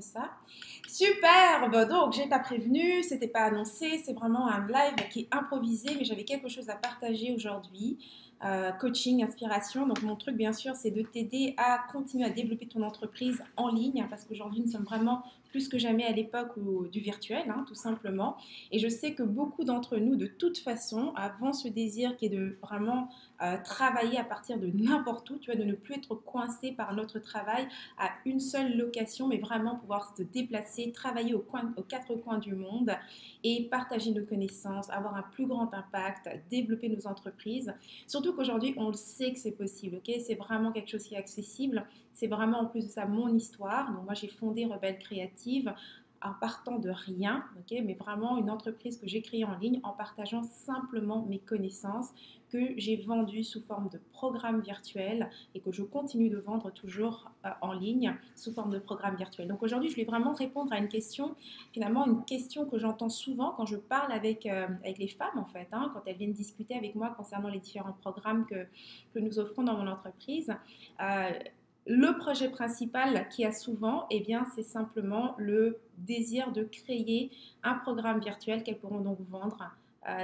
ça. Superbe! Donc, j'ai pas prévenu, c'était pas annoncé, c'est vraiment un live qui est improvisé, mais j'avais quelque chose à partager aujourd'hui. Coaching, inspiration. Donc, mon truc, bien sûr, c'est de t'aider à continuer à développer ton entreprise en ligne, hein, parce qu'aujourd'hui, nous sommes vraiment plus que jamais à l'époque du virtuel, hein, tout simplement. Et je sais que beaucoup d'entre nous, de toute façon, avons ce désir qui est de vraiment travailler à partir de n'importe où, tu vois, de ne plus être coincé par notre travail à une seule location, mais vraiment pouvoir se déplacer, travailler aux quatre coins du monde et partager nos connaissances, avoir un plus grand impact, développer nos entreprises. Surtout qu'aujourd'hui, on le sait que c'est possible, ok? C'est vraiment quelque chose qui est accessible. C'est vraiment en plus de ça mon histoire. Donc moi, j'ai fondé Rebelle Créative en partant de rien, ok, mais vraiment une entreprise que j'ai créée en ligne en partageant simplement mes connaissances que j'ai vendues sous forme de programmes virtuels et que je continue de vendre toujours en ligne sous forme de programmes virtuels. Donc aujourd'hui, je vais vraiment répondre à une question, finalement une question que j'entends souvent quand je parle avec les femmes en fait, hein, quand elles viennent discuter avec moi concernant les différents programmes que nous offrons dans mon entreprise. Euh, le projet principal qui a souvent, eh bien, c'est simplement le désir de créer un programme virtuel qu'elles pourront donc vendre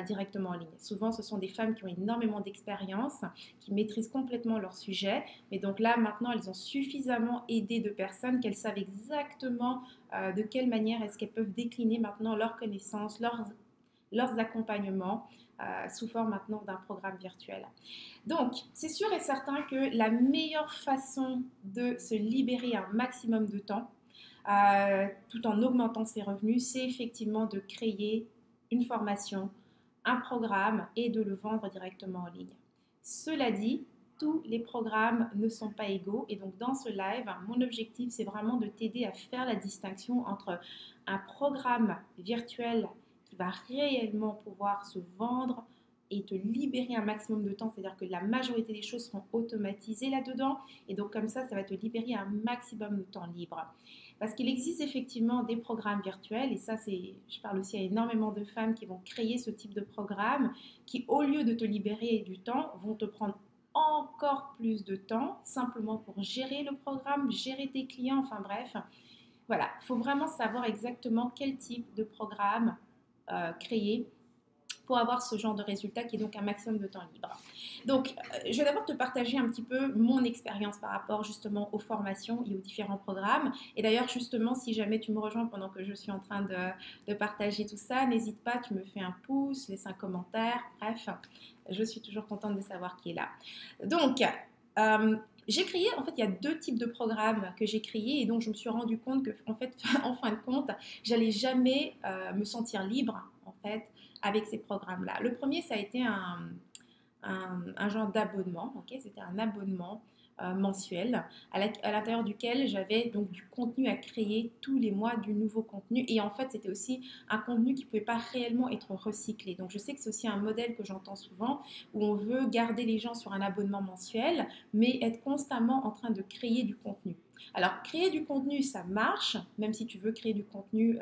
directement en ligne. Souvent, ce sont des femmes qui ont énormément d'expérience, qui maîtrisent complètement leur sujet, mais donc là, maintenant, elles ont suffisamment aidé de personnes qu'elles savent exactement de quelle manière est-ce qu'elles peuvent décliner maintenant leurs connaissances, leurs accompagnements sous forme maintenant d'un programme virtuel. Donc, c'est sûr et certain que la meilleure façon de se libérer un maximum de temps, tout en augmentant ses revenus, c'est effectivement de créer une formation, un programme et de le vendre directement en ligne. Cela dit, tous les programmes ne sont pas égaux et donc dans ce live, mon objectif c'est vraiment de t'aider à faire la distinction entre un programme virtuel qui va réellement pouvoir se vendre et te libérer un maximum de temps, c'est-à-dire que la majorité des choses seront automatisées là-dedans et donc comme ça va te libérer un maximum de temps libre. Parce qu'il existe effectivement des programmes virtuels, et ça, je parle aussi à énormément de femmes qui vont créer ce type de programme, qui au lieu de te libérer du temps, vont te prendre encore plus de temps, simplement pour gérer le programme, gérer tes clients, enfin bref. Voilà, il faut vraiment savoir exactement quel type de programme créer pour avoir ce genre de résultat qui est donc un maximum de temps libre. Donc, je vais d'abord te partager un petit peu mon expérience par rapport justement aux formations et aux différents programmes. Et d'ailleurs, justement, si jamais tu me rejoins pendant que je suis en train de partager tout ça, n'hésite pas, tu me fais un pouce, laisse un commentaire, bref, je suis toujours contente de savoir qui est là. Donc, j'ai créé, en fait, il y a deux types de programmes que j'ai créés et donc je me suis rendu compte que, en fait, en fin de compte, j'allais jamais me sentir libre, en fait, avec ces programmes-là. Le premier, ça a été un genre d'abonnement, ok? C'était un abonnement mensuel à l'intérieur duquel j'avais donc du contenu à créer tous les mois, du nouveau contenu. Et en fait, c'était aussi un contenu qui ne pouvait pas réellement être recyclé. Donc, je sais que c'est aussi un modèle que j'entends souvent où on veut garder les gens sur un abonnement mensuel, mais être constamment en train de créer du contenu. Alors, créer du contenu, ça marche, même si tu veux créer du contenu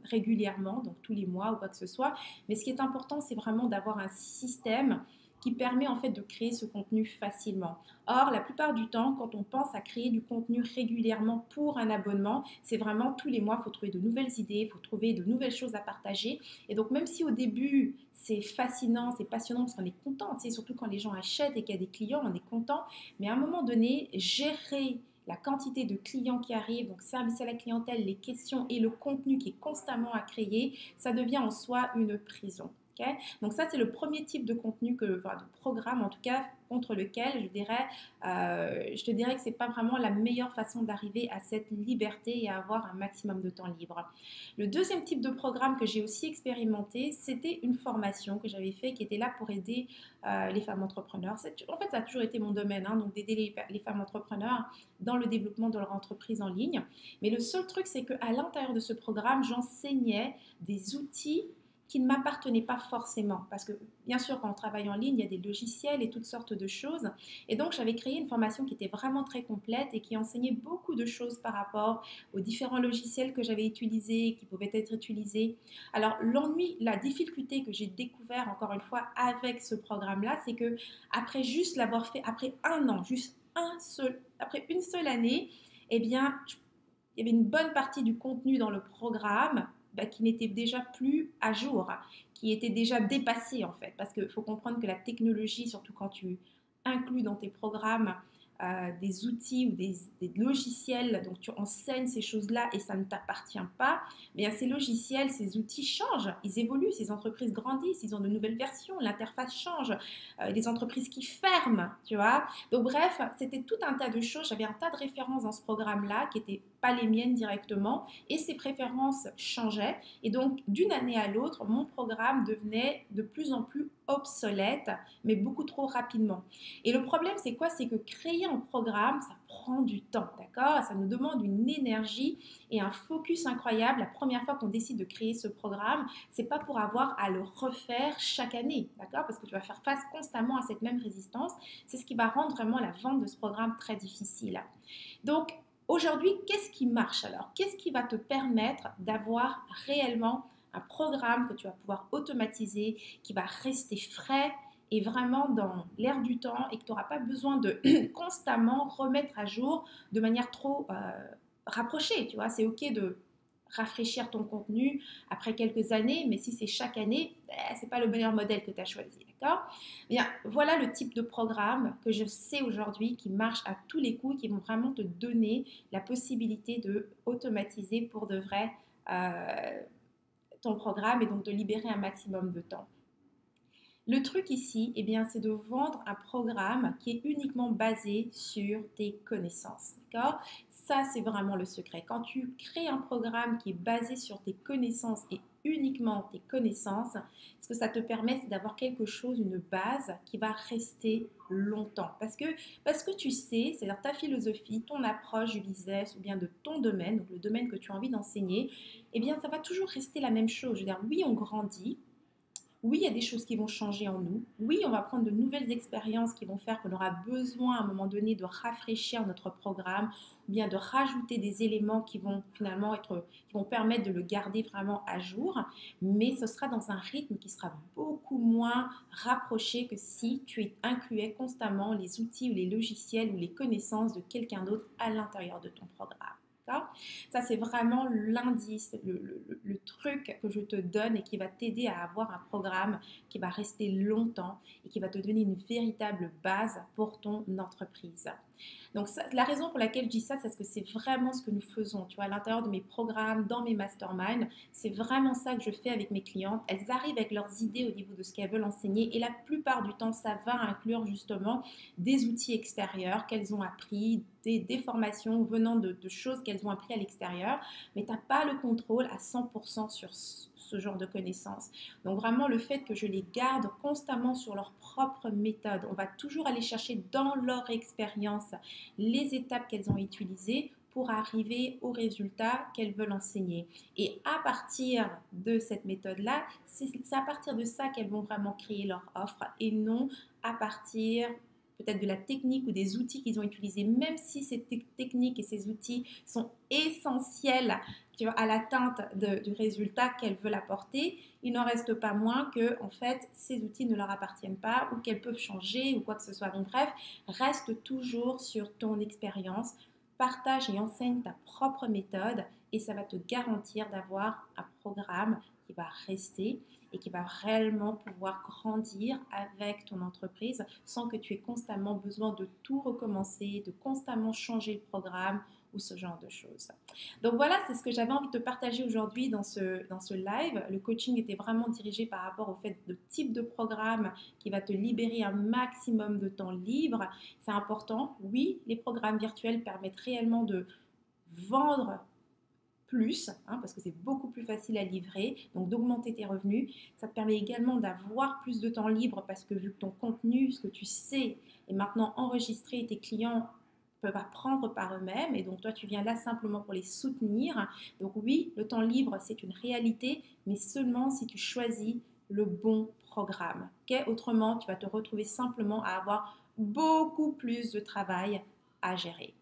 régulièrement, donc tous les mois ou quoi que ce soit. Mais ce qui est important, c'est vraiment d'avoir un système qui permet en fait de créer ce contenu facilement. Or, la plupart du temps, quand on pense à créer du contenu régulièrement pour un abonnement, c'est vraiment tous les mois, il faut trouver de nouvelles idées, il faut trouver de nouvelles choses à partager. Et donc, même si au début, c'est fascinant, c'est passionnant parce qu'on est content, tu sais, surtout quand les gens achètent et qu'il y a des clients, on est content. Mais à un moment donné, gérer la quantité de clients qui arrivent, donc service à la clientèle, les questions et le contenu qui est constamment à créer, ça devient en soi une prison. Okay, donc ça, c'est le premier type de contenu, de programme en tout cas, contre lequel je te dirais que ce n'est pas vraiment la meilleure façon d'arriver à cette liberté et à avoir un maximum de temps libre. Le deuxième type de programme que j'ai aussi expérimenté, c'était une formation que j'avais fait qui était là pour aider les femmes entrepreneurs. En fait, ça a toujours été mon domaine, hein, donc d'aider les femmes entrepreneurs dans le développement de leur entreprise en ligne. Mais le seul truc, c'est qu'à l'intérieur de ce programme, j'enseignais des outils qui ne m'appartenaient pas forcément. Parce que, bien sûr, quand on travaille en ligne, il y a des logiciels et toutes sortes de choses. Et donc, j'avais créé une formation qui était vraiment très complète et qui enseignait beaucoup de choses par rapport aux différents logiciels que j'avais utilisés, qui pouvaient être utilisés. Alors, l'ennui, la difficulté que j'ai découvert, encore une fois, avec ce programme-là, c'est que après juste l'avoir fait, après un an, après une seule année, eh bien, il y avait une bonne partie du contenu dans le programme qui n'était déjà plus à jour, qui était déjà dépassé en fait. Parce qu'il faut comprendre que la technologie, surtout quand tu inclus dans tes programmes des outils ou des logiciels, donc tu enseignes ces choses-là et ça ne t'appartient pas, mais ces logiciels, ces outils changent, ils évoluent, ces entreprises grandissent, ils ont de nouvelles versions, l'interface change, des entreprises qui ferment, tu vois. Donc bref, c'était tout un tas de choses, j'avais un tas de références dans ce programme-là qui n'étaient pas les miennes directement et ces préférences changeaient et donc d'une année à l'autre, mon programme devenait de plus en plus obsolète, mais beaucoup trop rapidement. Et le problème, c'est quoi? C'est que créer un programme, ça prend du temps, d'accord? Ça nous demande une énergie et un focus incroyable. La première fois qu'on décide de créer ce programme, c'est pas pour avoir à le refaire chaque année, d'accord? Parce que tu vas faire face constamment à cette même résistance. C'est ce qui va rendre vraiment la vente de ce programme très difficile. Donc, aujourd'hui, qu'est-ce qui marche alors? Qu'est-ce qui va te permettre d'avoir réellement un programme que tu vas pouvoir automatiser, qui va rester frais et vraiment dans l'air du temps et que tu n'auras pas besoin de constamment remettre à jour de manière trop rapprochée. Tu vois, c'est OK de rafraîchir ton contenu après quelques années, mais si c'est chaque année, ce n'est pas le meilleur modèle que tu as choisi, d'accord? Bien, voilà le type de programme que je sais aujourd'hui qui marche à tous les coups, qui vont vraiment te donner la possibilité de automatiser pour de vrai ton programme et donc de libérer un maximum de temps. Le truc ici, eh bien, c'est de vendre un programme qui est uniquement basé sur tes connaissances. D'accord? Ça, c'est vraiment le secret. Quand tu crées un programme qui est basé sur tes connaissances et uniquement tes connaissances, ce que ça te permet, c'est d'avoir quelque chose, une base qui va rester longtemps. Parce que tu sais, c'est-à-dire ta philosophie, ton approche du business ou bien de ton domaine, donc le domaine que tu as envie d'enseigner, eh bien, ça va toujours rester la même chose. Je veux dire, oui, on grandit. Oui, il y a des choses qui vont changer en nous. Oui, on va prendre de nouvelles expériences qui vont faire qu'on aura besoin à un moment donné de rafraîchir notre programme ou bien de rajouter des éléments qui vont finalement qui vont permettre de le garder vraiment à jour. Mais ce sera dans un rythme qui sera beaucoup moins rapproché que si tu incluais constamment les outils ou les logiciels ou les connaissances de quelqu'un d'autre à l'intérieur de ton programme. Ça, c'est vraiment l'indice, le truc que je te donne et qui va t'aider à avoir un programme qui va rester longtemps et qui va te donner une véritable base pour ton entreprise. Donc, la raison pour laquelle je dis ça, c'est parce que c'est vraiment ce que nous faisons. Tu vois, à l'intérieur de mes programmes, dans mes masterminds, c'est vraiment ça que je fais avec mes clientes. Elles arrivent avec leurs idées au niveau de ce qu'elles veulent enseigner et la plupart du temps, ça va inclure justement des outils extérieurs qu'elles ont appris, des formations venant de choses qu'elles ont appris à l'extérieur, mais tu n'as pas le contrôle à 100% sur ce genre de connaissances. Donc vraiment le fait que je les garde constamment sur leur propre méthode, on va toujours aller chercher dans leur expérience les étapes qu'elles ont utilisées pour arriver au résultat qu'elles veulent enseigner. Et à partir de cette méthode-là, c'est à partir de ça qu'elles vont vraiment créer leur offre et non à partir peut-être de la technique ou des outils qu'ils ont utilisés, même si ces techniques et ces outils sont essentiels à l'atteinte du résultat qu'elles veulent apporter, il n'en reste pas moins que en fait, ces outils ne leur appartiennent pas ou qu'elles peuvent changer ou quoi que ce soit. Donc bref, reste toujours sur ton expérience, partage et enseigne ta propre méthode et ça va te garantir d'avoir un programme qui va rester et qui va réellement pouvoir grandir avec ton entreprise sans que tu aies constamment besoin de tout recommencer, de constamment changer le programme ou ce genre de choses. Donc voilà, c'est ce que j'avais envie de te partager aujourd'hui dans ce live. Le coaching était vraiment dirigé par rapport au fait de type de programme qui va te libérer un maximum de temps libre. C'est important. Oui, les programmes virtuels permettent réellement de vendre plus, parce que c'est beaucoup plus facile à livrer, donc d'augmenter tes revenus. Ça te permet également d'avoir plus de temps libre parce que vu que ton contenu, ce que tu sais, est maintenant enregistré et tes clients peuvent apprendre par eux-mêmes et donc toi tu viens là simplement pour les soutenir. Donc oui, le temps libre c'est une réalité, mais seulement si tu choisis le bon programme. Okay? Autrement, tu vas te retrouver simplement à avoir beaucoup plus de travail à gérer.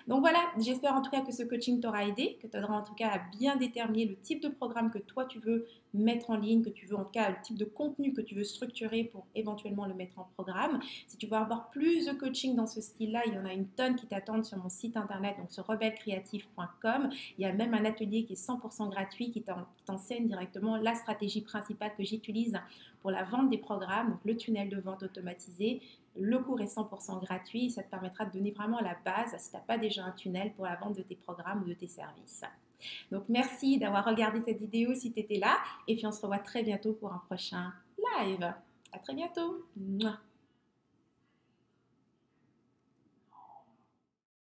Donc voilà, j'espère en tout cas que ce coaching t'aura aidé, que t'aidera en tout cas à bien déterminer le type de programme que toi tu veux mettre en ligne, que tu veux en tout cas le type de contenu que tu veux structurer pour éventuellement le mettre en programme. Si tu veux avoir plus de coaching dans ce style-là, il y en a une tonne qui t'attendent sur mon site internet, donc sur rebellecreative.com. Il y a même un atelier qui est 100% gratuit qui t'enseigne directement la stratégie principale que j'utilise pour la vente des programmes, donc le tunnel de vente automatisé. Le cours est 100% gratuit, ça te permettra de donner vraiment la base si tu n'as pas déjà un tunnel pour la vente de tes programmes ou de tes services. Donc merci d'avoir regardé cette vidéo si tu étais là et puis on se revoit très bientôt pour un prochain live. À très bientôt. Mouah.